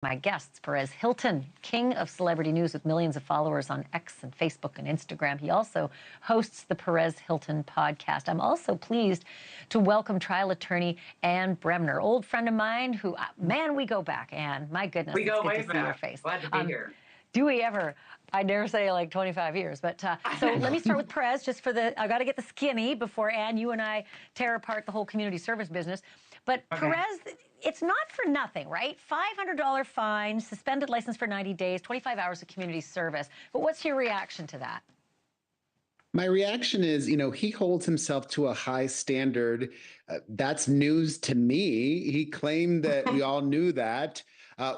My guests, Perez Hilton, king of celebrity news with millions of followers on X and Facebook and Instagram. He also hosts the Perez Hilton podcast. I'm also pleased to welcome trial attorney Anne Bremner, old friend of mine who, man, we go back, Anne. My goodness, we go it's good way to see back. your face. Glad to be here. Do we ever? I dare say like 25 years. But so let me start with Perez, just for I got to get the skinny before, Anne, you and I tear apart the whole community service business. But okay. Perez, it's not for nothing, right? $500 fine, suspended license for 90 days, 25 hours of community service. But what's your reaction to that? My reaction is, he holds himself to a high standard. That's news to me. He claimed that we all knew that.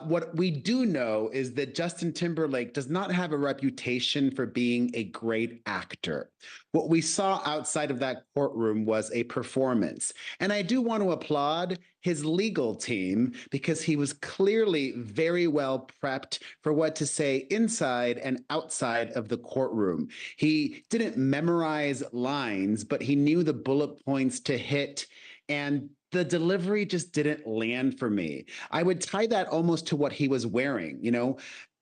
What we do know is that Justin Timberlake does not have a reputation for being a great actor. What we saw outside of that courtroom was a performance. And I do want to applaud his legal team because he was clearly very well prepped for what to say inside and outside of the courtroom. He didn't memorize lines, but he knew the bullet points to hit, and the delivery just didn't land for me. I would tie that almost to what he was wearing.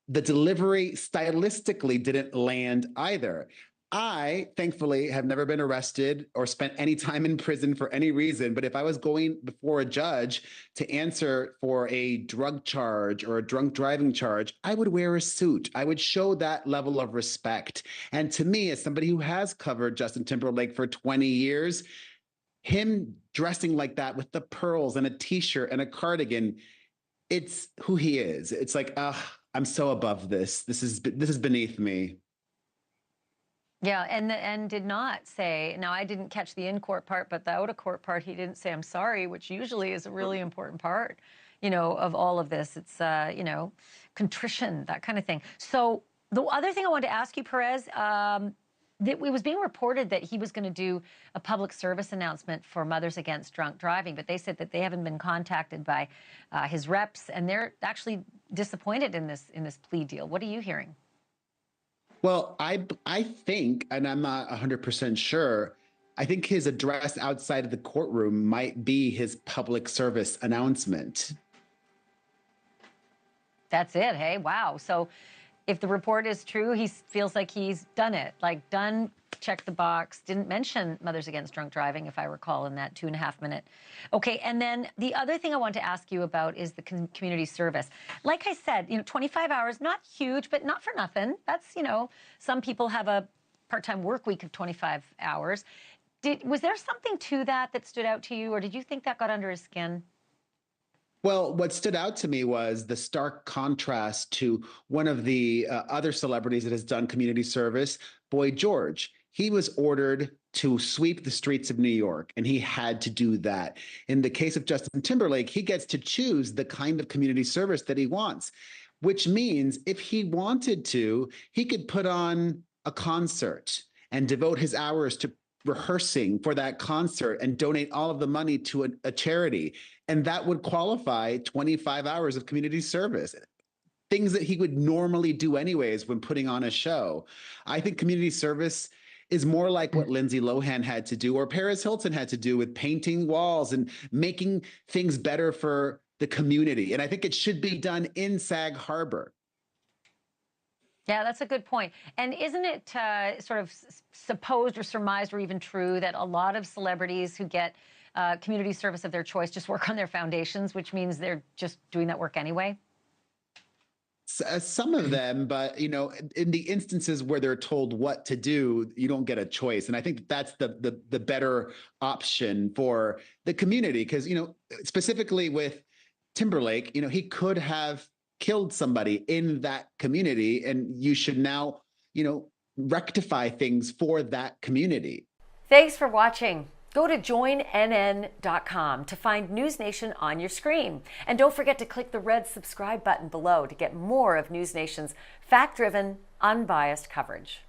The delivery stylistically didn't land either. I, thankfully, have never been arrested or spent any time in prison for any reason. But if I was going before a judge to answer for a drug charge or a drunk driving charge, I would wear a suit. I would show that level of respect. And to me, as somebody who has covered Justin Timberlake for 20 years, him dressing like that with the pearls and a t-shirt and a cardigan, it's who he is. It's like, I'm so above this. This is beneath me. Yeah, and did not say, now I didn't catch the in-court part, but the out-of-court part, he didn't say, I'm sorry, which usually is a really important part, of all of this. It's, contrition, that kind of thing. So the other thing I wanted to ask you, Perez, it was being reported that he was going to do a public service announcement for Mothers Against Drunk Driving, but they said that they haven't been contacted by his reps, and they're actually disappointed in this plea deal. What are you hearing? Well, I think, and I'm not 100% sure, I think his address outside of the courtroom might be his public service announcement. That's it, hey? Wow. So if the report is true, he feels like he's done it, like done, check the box, didn't mention Mothers Against Drunk Driving, if I recall, in that 2.5 minute. Okay, and then the other thing I want to ask you about is the community service. Like I said, 25 hours, not huge, but not for nothing. That's, some people have a part-time work week of 25 hours. Was there something to that stood out to you, or did you think that got under his skin? Well, what stood out to me was the stark contrast to one of the other celebrities that has done community service, Boy George. He was ordered to sweep the streets of New York, and he had to do that. In the case of Justin Timberlake, he gets to choose the kind of community service that he wants, which means if he wanted to, he could put on a concert and devote his hours to rehearsing for that concert and donate all of the money to a charity. And that would qualify 25 hours of community service, things that he would normally do anyways when putting on a show. I think community service is more like what Lindsay Lohan had to do or Perez Hilton had to do with painting walls and making things better for the community. And I think it should be done in Sag Harbor. Yeah, that's a good point. And isn't it sort of supposed or surmised or even true that a lot of celebrities who get community service of their choice just work on their foundations, which means they're just doing that work anyway? Some of them, but in the instances where they're told what to do, you don't get a choice. And I think that's the better option for the community, because specifically with Timberlake, he could have killed somebody in that community, and you should now, rectify things for that community. Thanks for watching. Go to joinnn.com to find News Nation on your screen. And don't forget to click the red subscribe button below to get more of News Nation's fact-driven, unbiased coverage.